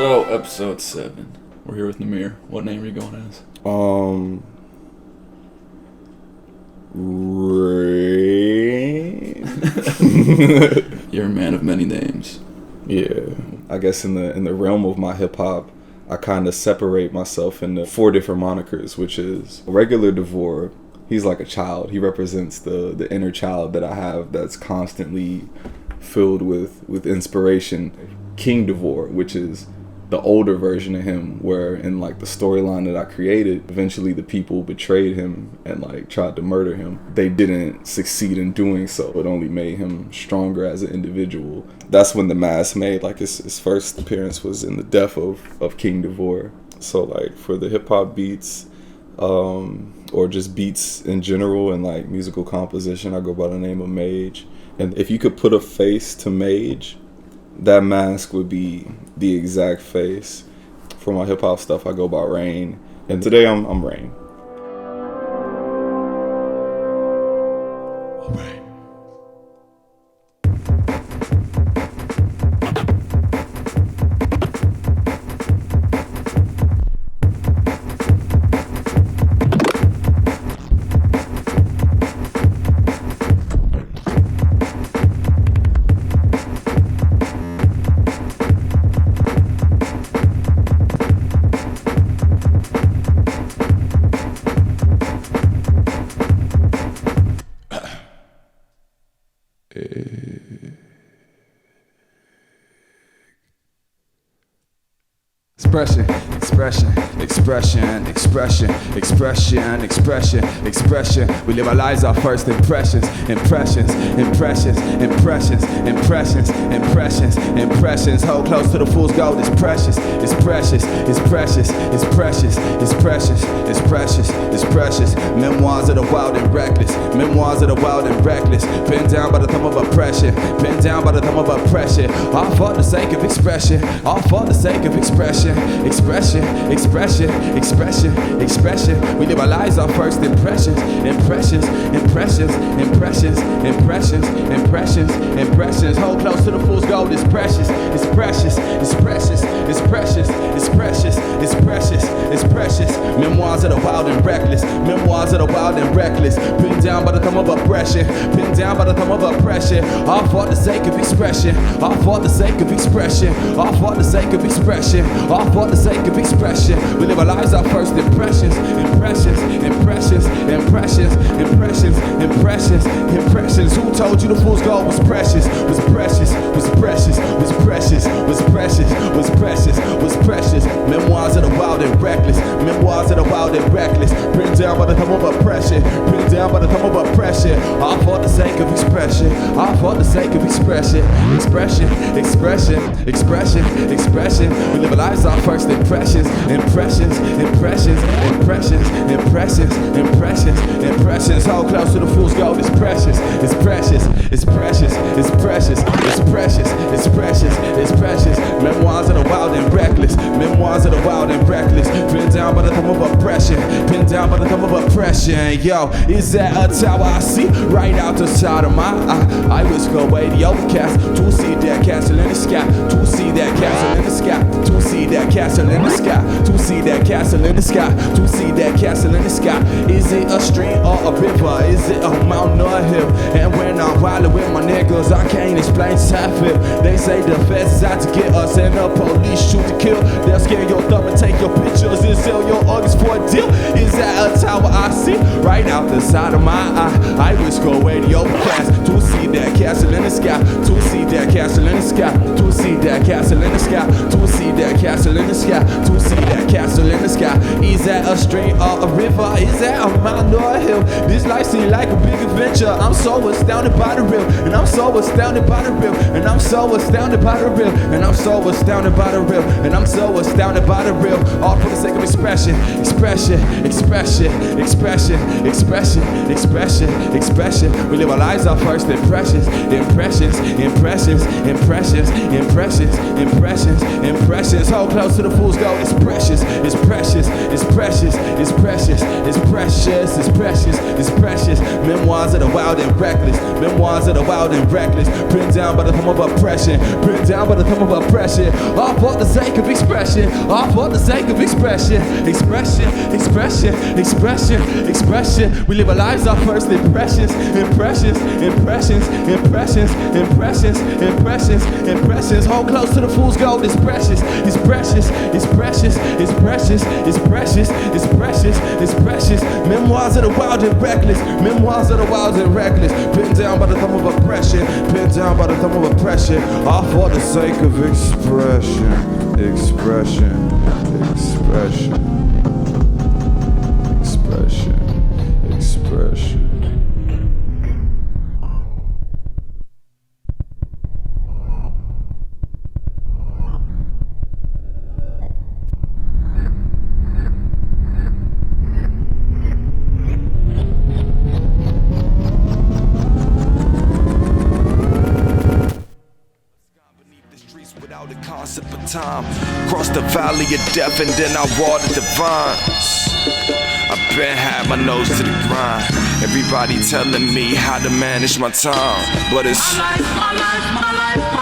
So, episode 7. We're here with Namir. What name are you going as? Rain. You're a man of many names. Yeah. I guess in the realm of my hip hop, I kind of separate myself into 4 different monikers, which is regular Devore. He's like a child. He represents the inner child that I have that's constantly filled with inspiration. King Devore, which is the older version of him, where in like the storyline that I created, eventually the people betrayed him and like tried to murder him. They didn't succeed in doing so. It only made him stronger as an individual. That's when the mask made like his first appearance was in the death of King Devore. So like for the hip hop beats, or just beats in general and like musical composition, I go by the name of Mage. And if you could put a face to Mage, that mask would be the exact face. For my hip hop stuff, I go by Rain, and today I'm Rain. Rain. Expression. We live our lives, our first impressions. Hold close to the fool's gold. It's precious. Memoirs of the wild and reckless. Pinned down by the thumb of oppression. All for the sake of expression. Expression. We live our lives, our first impressions. Hold close to the fool's gold. It's precious. Memoirs of the wild and reckless. Pinned down by the thumb of oppression. All for the sake of expression. We live our lives, our first impressions. Who told you the fool's gold was precious? Memoirs of the wild and reckless. Pinned down by the thumb of oppression. All for the sake of expression. We live our lives, our first impressions. Hold close to the fool's gold. It's precious. Memoirs of the wild and reckless. Pinned down by the thumb of oppression. Yo, is that a tower I see right out the side of my eye? I whisk away the overcast to see that castle in the sky. Is it a stream or a river? Is it a mountain or a hill? And when I'm wildin' with my niggas, I can't explain just how I feel. They say the feds is out to get us and the police shoot to kill. They'll scan your thumb and take your pictures and sell your organs for a deal. Is that a tower I see right out the side of my eye? I whisk away the overcast to see that castle in the sky. Is that a stream or a river? Is that a mountain or a hill? This life seems like a big adventure. I'm so astounded by the real. All for the sake of expression. expression, expression, expression. We live our lives our first impressions, impressions, impressions, impressions, impressions, impressions, impressions. Hold close to the fool's gold. It's precious, it's precious, it's precious, it's precious, it's precious, it's precious, it's precious. Memoirs of the wild and reckless, memoirs of the wild and reckless. Pinned down by the thumb of oppression, pinned down by the thumb of oppression. All for the sake of expression, all for the sake of expression, expression, expression, expression, expression. We live our lives our first impressions, impressions, impressions, impressions, impressions, impressions, impressions. Hold close to the fool's gold. It's precious, it's precious, it's precious, it's precious, it's precious, it's precious, it's precious. Memoirs of the wild and reckless, memoirs of the wild and reckless. Pinned down by the thumb of oppression, pinned down by the thumb of oppression. All for the sake of expression, expression, expression, expression, expression. Without the concept of time, cross the valley of death and then I water the vines. I've been had my nose to the grind. Everybody telling me how to manage my time, but it's my life, my life, my life.